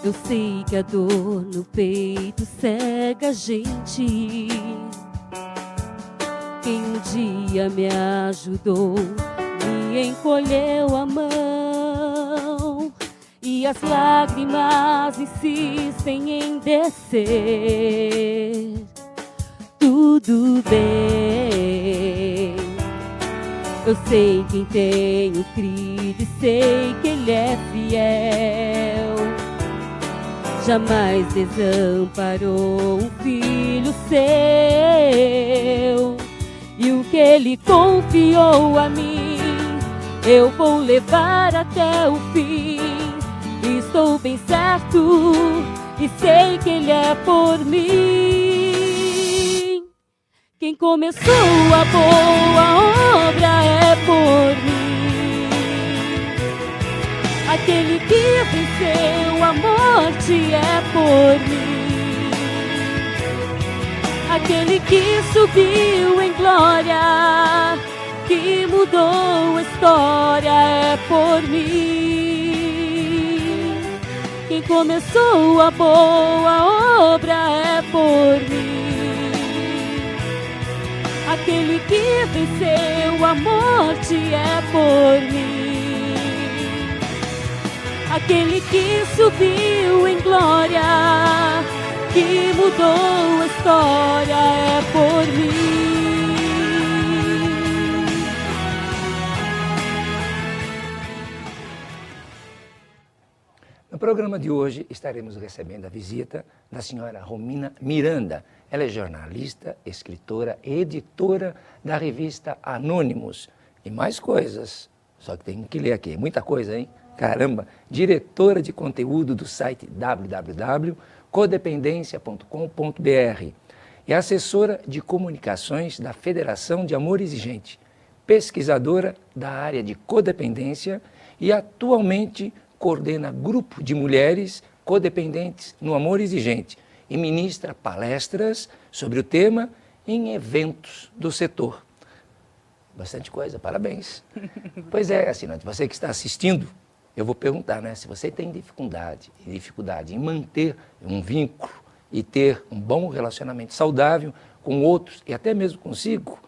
Eu sei que a dor no peito cega a gente. Quem um dia me ajudou, me encolheu a mão, e as lágrimas insistem em descer. Tudo bem, eu sei quem tenho crido e sei que Ele é fiel. Jamais desamparou um filho seu, e o que Ele confiou a mim, eu vou levar até o fim. Estou bem certo e sei que Ele é por mim. Quem começou a boa obra é por mim. Aquele que venceu a morte é por mim. Aquele que subiu em glória, que mudou a história é por mim. Quem começou a boa obra é por mim. Aquele que venceu a morte é por mim. Aquele que subiu em glória, que mudou a história é por mim. No programa de hoje estaremos recebendo a visita da senhora Romina Miranda. Ela é jornalista, escritora e editora da revista Anônimos. E mais coisas, só que tem que ler aqui, muita coisa, hein? Caramba! Diretora de conteúdo do site www.codependência.com.br e assessora de comunicações da Federação de Amor Exigente, pesquisadora da área de codependência e atualmente coordena grupo de mulheres codependentes no amor exigente e ministra palestras sobre o tema em eventos do setor. Bastante coisa, parabéns. Pois é, assinante, você que está assistindo, eu vou perguntar, né, se você tem dificuldade em manter um vínculo e ter um bom relacionamento saudável com outros e até mesmo consigo,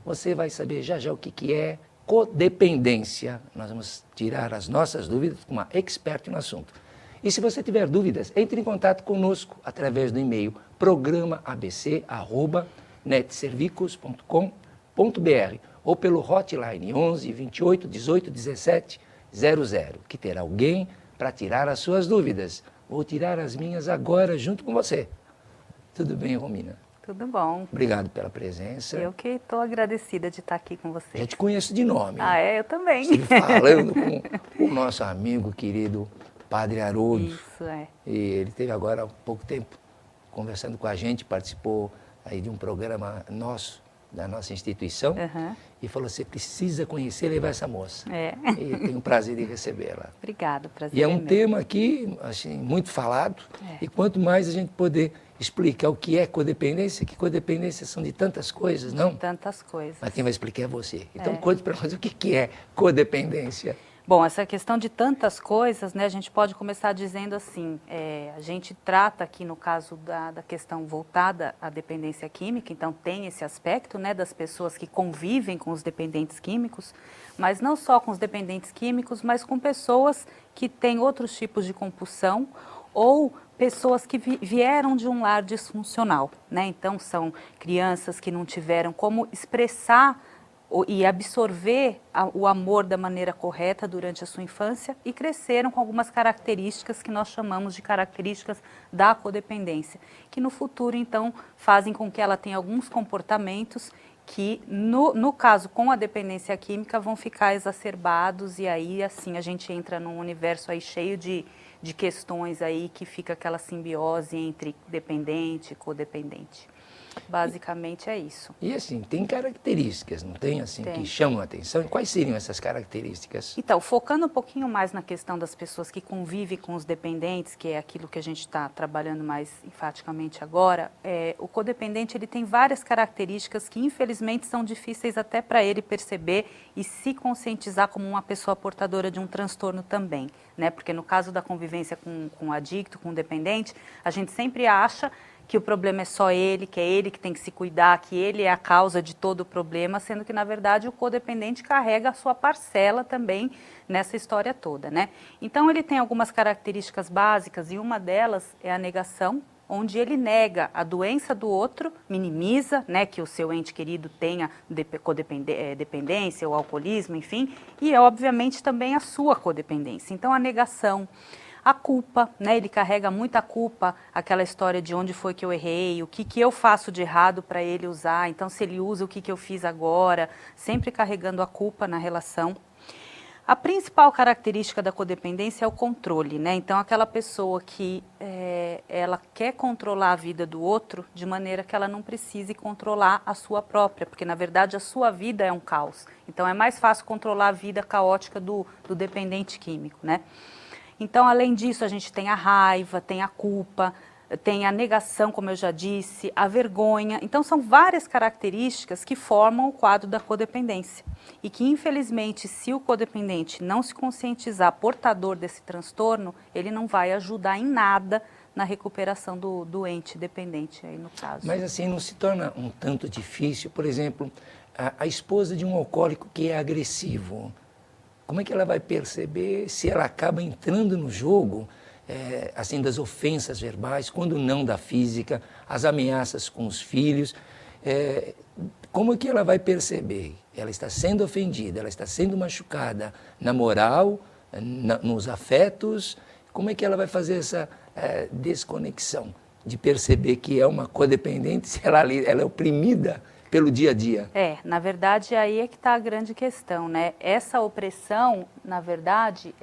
você vai saber já já o que é codependência. Nós vamos tirar as nossas dúvidas com uma expert no assunto. E se você tiver dúvidas, entre em contato conosco através do e-mail programaabc@netservicos.com.br ou pelo hotline 11 28 18 17 00, que terá alguém para tirar as suas dúvidas. Vou tirar as minhas agora junto com você. Tudo bem, Romina? Tudo bom. Obrigado pela presença. Eu que estou agradecida de estar aqui com você. Já te conheço de nome. Ah, é? Eu também. Estive falando com o nosso amigo querido Padre Haroldo. Isso, é. E ele esteve agora há pouco tempo conversando com a gente, participou aí de um programa nosso, da nossa instituição, e falou, você precisa conhecer e levar essa moça. É. E tenho o prazer de recebê-la. Obrigada, prazer. E é um meu. tema aqui, assim, muito falado, e quanto mais a gente poder explicar o que é codependência, que codependência são de tantas coisas, não? De tantas coisas. Mas quem vai explicar é você. Então conte para nós o que é codependência. Bom, essa questão de tantas coisas, né, a gente pode começar dizendo assim, a gente trata aqui no caso da questão voltada à dependência química, então tem esse aspecto, né, das pessoas que convivem com os dependentes químicos, mas não só com os dependentes químicos, mas com pessoas que têm outros tipos de compulsão ou pessoas que vieram de um lar disfuncional, né? Então são crianças que não tiveram como expressar e absorver o amor da maneira correta durante a sua infância e cresceram com algumas características que nós chamamos de características da codependência, que no futuro, então, fazem com que ela tenha alguns comportamentos que, no caso com a dependência química, vão ficar exacerbados e aí, assim, a gente entra num universo aí cheio de questões aí que fica aquela simbiose entre dependente e codependente. Basicamente é isso. E assim, tem características, não tem, assim, Tem. que chamam a atenção? E quais seriam essas características? Então, focando um pouquinho mais na questão das pessoas que convivem com os dependentes, que é aquilo que a gente está trabalhando mais enfaticamente agora, o codependente ele tem várias características que infelizmente são difíceis até para ele perceber e se conscientizar como uma pessoa portadora de um transtorno também, né? Porque no caso da convivência com o adicto, com o dependente, a gente sempre acha que o problema é só ele, que é ele que tem que se cuidar, que ele é a causa de todo o problema, sendo que, na verdade, o codependente carrega a sua parcela também nessa história toda, né? Então, ele tem algumas características básicas e uma delas é a negação, onde ele nega a doença do outro, minimiza, né, que o seu ente querido tenha dependência ou alcoolismo, enfim, e, obviamente, também a sua codependência. Então, a negação. A culpa, né? Ele carrega muita culpa, aquela história de onde foi que eu errei, o que eu faço de errado para ele usar, então se ele usa, o que eu fiz agora, sempre carregando a culpa na relação. A principal característica da codependência é o controle, né? Então aquela pessoa que ela quer controlar a vida do outro de maneira que ela não precise controlar a sua própria, porque na verdade a sua vida é um caos. Então é mais fácil controlar a vida caótica do dependente químico, né? Então, além disso, a gente tem a raiva, tem a culpa, tem a negação, como eu já disse, a vergonha. Então, são várias características que formam o quadro da codependência. E que, infelizmente, se o codependente não se conscientizar portador desse transtorno, ele não vai ajudar em nada na recuperação do doente dependente, aí no caso. Mas assim, não se torna um tanto difícil, por exemplo, a esposa de um alcoólico que é agressivo. Como é que ela vai perceber se ela acaba entrando no jogo, assim, das ofensas verbais, quando não da física, as ameaças com os filhos? Como é que ela vai perceber? Ela está sendo ofendida, ela está sendo machucada na moral, nos afetos. Como é que ela vai fazer essa desconexão de perceber que é uma codependente se ela é oprimida pelo dia a dia? Na verdade, aí é que está a grande questão, né? Essa opressão, na verdade,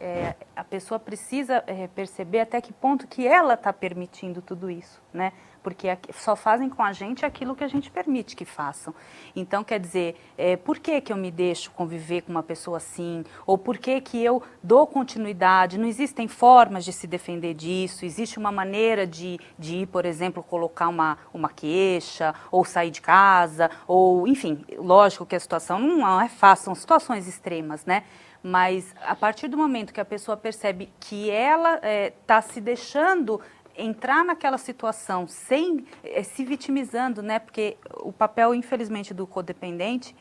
a pessoa precisa perceber até que ponto que ela está permitindo tudo isso, né? Porque só fazem com a gente aquilo que a gente permite que façam. Então, quer dizer, por que eu me deixo conviver com uma pessoa assim? Ou por que eu dou continuidade? Não existem formas de se defender disso? Existe uma maneira de ir, por exemplo, colocar uma queixa, ou sair de casa, ou, enfim, lógico que a situação não é fácil, são situações extremas, né? Mas a partir do momento que a pessoa percebe que ela está se deixando entrar naquela situação sem se vitimizando, né? Porque o papel, infelizmente, do codependente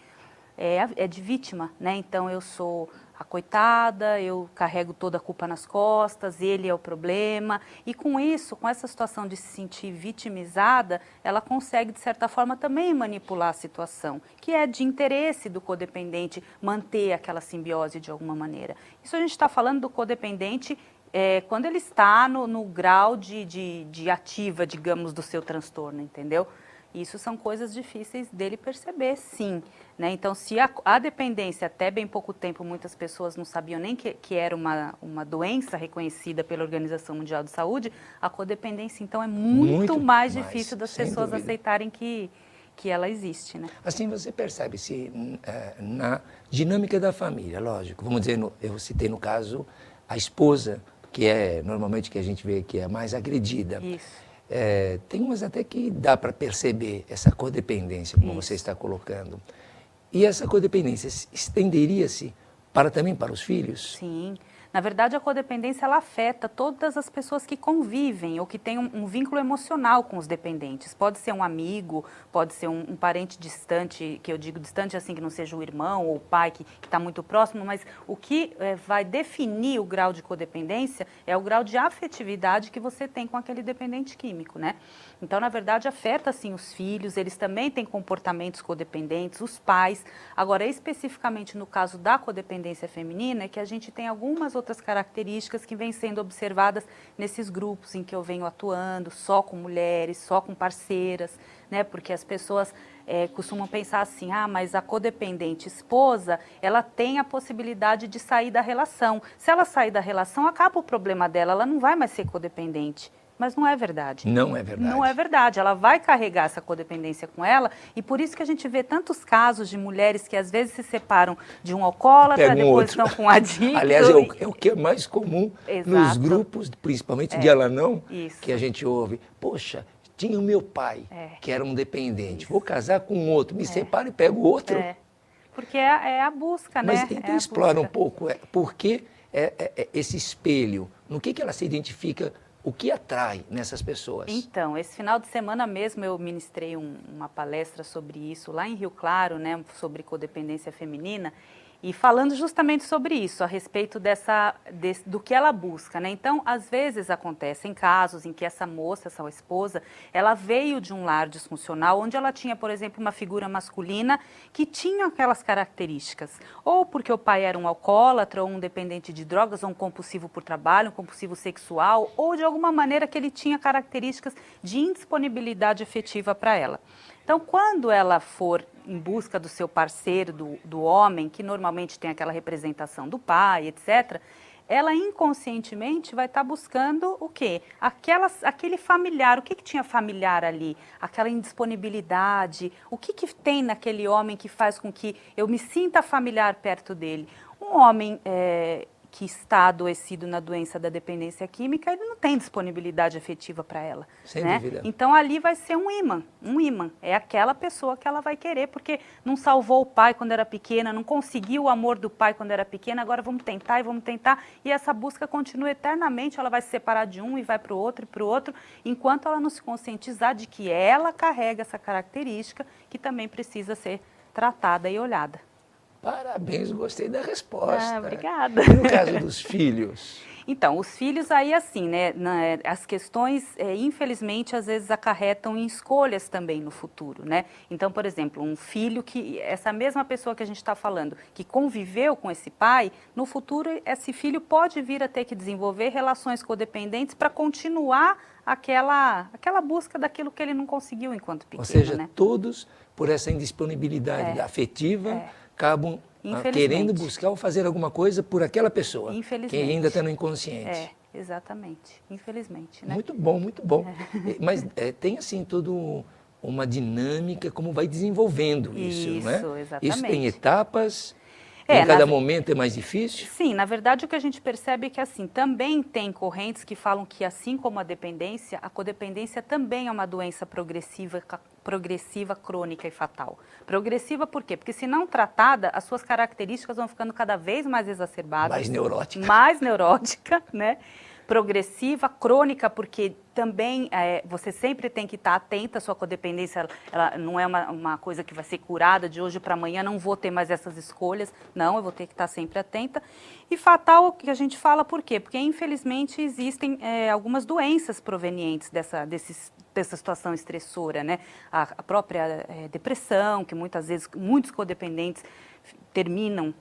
é de vítima, né? Então eu sou a coitada, eu carrego toda a culpa nas costas, ele é o problema. E com isso, com essa situação de se sentir vitimizada, ela consegue, de certa forma, também manipular a situação, que é de interesse do codependente manter aquela simbiose de alguma maneira. Isso a gente está falando do codependente quando ele está no grau de ativa, digamos, do seu transtorno, entendeu? Isso são coisas difíceis dele perceber, sim, né? Então, se a dependência, até bem pouco tempo, muitas pessoas não sabiam nem que era uma doença reconhecida pela Organização Mundial de Saúde, a codependência, então, é muito mais difícil das pessoas dúvida aceitarem que ela existe, né? Assim, você percebe se na dinâmica da família, lógico, vamos dizer, eu citei no caso a esposa, que é normalmente que a gente vê que é mais agredida. Isso. Tem umas até que dá para perceber essa codependência, como você está colocando. E essa codependência estenderia-se também para os filhos? Sim. Na verdade, a codependência ela afeta todas as pessoas que convivem ou que têm um vínculo emocional com os dependentes. Pode ser um amigo, pode ser um parente distante, que eu digo distante assim, que não seja o irmão ou o pai que está muito próximo, mas o que vai definir o grau de codependência é o grau de afetividade que você tem com aquele dependente químico, né? Então, na verdade, afeta sim os filhos, eles também têm comportamentos codependentes, os pais. Agora, especificamente no caso da codependência feminina, é que a gente tem algumas outras características que vêm sendo observadas nesses grupos em que eu venho atuando, só com mulheres, só com parceiras, né? Porque as pessoas costumam pensar assim, mas a codependente esposa, ela tem a possibilidade de sair da relação. Se ela sair da relação, acaba o problema dela, ela não vai mais ser codependente. Mas não é verdade. Não é verdade. Não é verdade. Ela vai carregar essa codependência com ela e por isso que a gente vê tantos casos de mulheres que às vezes se separam de um alcoólatra, depois estão com um adicto. Aliás, é o que é mais comum nos grupos, principalmente de Alanão, que a gente ouve. Poxa, tinha o meu pai, que era um dependente. Vou casar com outro, me separo e pego outro. Porque é a busca, né? Mas então explora um pouco, por que esse espelho? No que ela se identifica? O que atrai nessas pessoas? Então, esse final de semana mesmo eu ministrei uma palestra sobre isso lá em Rio Claro, né, sobre codependência feminina, e falando justamente sobre isso, a respeito do que ela busca, né? Então, às vezes acontecem casos em que essa moça, essa esposa, ela veio de um lar disfuncional, onde ela tinha, por exemplo, uma figura masculina que tinha aquelas características. Ou porque o pai era um alcoólatra, ou um dependente de drogas, ou um compulsivo por trabalho, um compulsivo sexual, ou de alguma maneira que ele tinha características de indisponibilidade efetiva para ela. Então, quando ela for em busca do seu parceiro, do homem, que normalmente tem aquela representação do pai, etc., ela inconscientemente vai estar buscando o quê? Aquele familiar. O que tinha familiar ali? Aquela indisponibilidade. O que tem naquele homem que faz com que eu me sinta familiar perto dele? Um homem que está adoecido na doença da dependência química, ele não tem disponibilidade afetiva para ela. Sem né? dúvida. Então ali vai ser um imã. É aquela pessoa que ela vai querer, porque não salvou o pai quando era pequena, não conseguiu o amor do pai quando era pequena, agora vamos tentar e vamos tentar. E essa busca continua eternamente, ela vai se separar de um e vai para o outro, enquanto ela não se conscientizar de que ela carrega essa característica que também precisa ser tratada e olhada. Parabéns, gostei da resposta. Obrigada. E no caso dos filhos? Então, os filhos aí assim, né, as questões, infelizmente, às vezes acarretam em escolhas também no futuro, né? Então, por exemplo, um filho essa mesma pessoa que a gente está falando, que conviveu com esse pai, no futuro esse filho pode vir a ter que desenvolver relações codependentes para continuar aquela busca daquilo que ele não conseguiu enquanto pequeno, Ou seja, né? todos, por essa indisponibilidade afetiva, acabam querendo buscar ou fazer alguma coisa por aquela pessoa, que ainda está no inconsciente. Exatamente. Infelizmente, né? Muito bom, muito bom. Mas tem assim tudo uma dinâmica, como vai desenvolvendo isso, né? Exatamente. Isso tem etapas, em cada momento é mais difícil? Sim, na verdade o que a gente percebe é que assim, também tem correntes que falam que assim como a dependência, a codependência também é uma doença progressiva, crônica e fatal. Progressiva por quê? Porque se não tratada, as suas características vão ficando cada vez mais exacerbadas. Mais neurótica. Mais neurótica, né? Progressiva, crônica, porque também você sempre tem que estar atenta, a sua codependência ela não é uma coisa que vai ser curada de hoje para amanhã, não vou ter mais essas escolhas, não, eu vou ter que estar sempre atenta. E fatal, que a gente fala por quê? Porque infelizmente existem algumas doenças provenientes dessa situação estressora, né? A própria depressão, que muitas vezes muitos codependentes terminam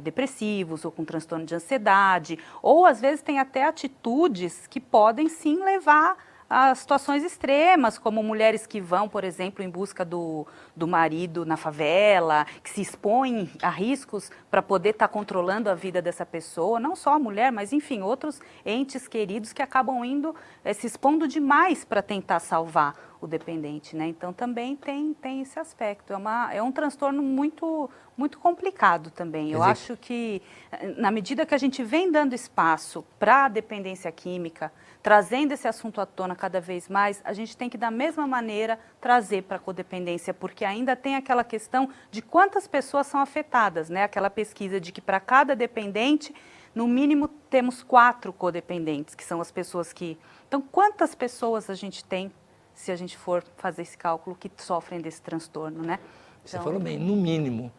depressivos ou com transtorno de ansiedade, ou às vezes tem até atitudes que podem sim levar a situações extremas, como mulheres que vão, por exemplo, em busca do marido na favela, que se expõem a riscos para poder estar controlando a vida dessa pessoa, não só a mulher, mas enfim, outros entes queridos que acabam indo se expondo demais para tentar salvar o dependente, né? Então também tem esse aspecto, é um transtorno muito complicado também. Eu acho que na medida que a gente vem dando espaço para a dependência química, trazendo esse assunto à tona cada vez mais, a gente tem que da mesma maneira trazer para a codependência, porque ainda tem aquela questão de quantas pessoas são afetadas, né? Aquela pesquisa de que para cada dependente, no mínimo temos 4 codependentes, que são as pessoas que... Então, quantas pessoas a gente tem, se a gente for fazer esse cálculo, que sofrem desse transtorno, né? Você falou bem, no mínimo.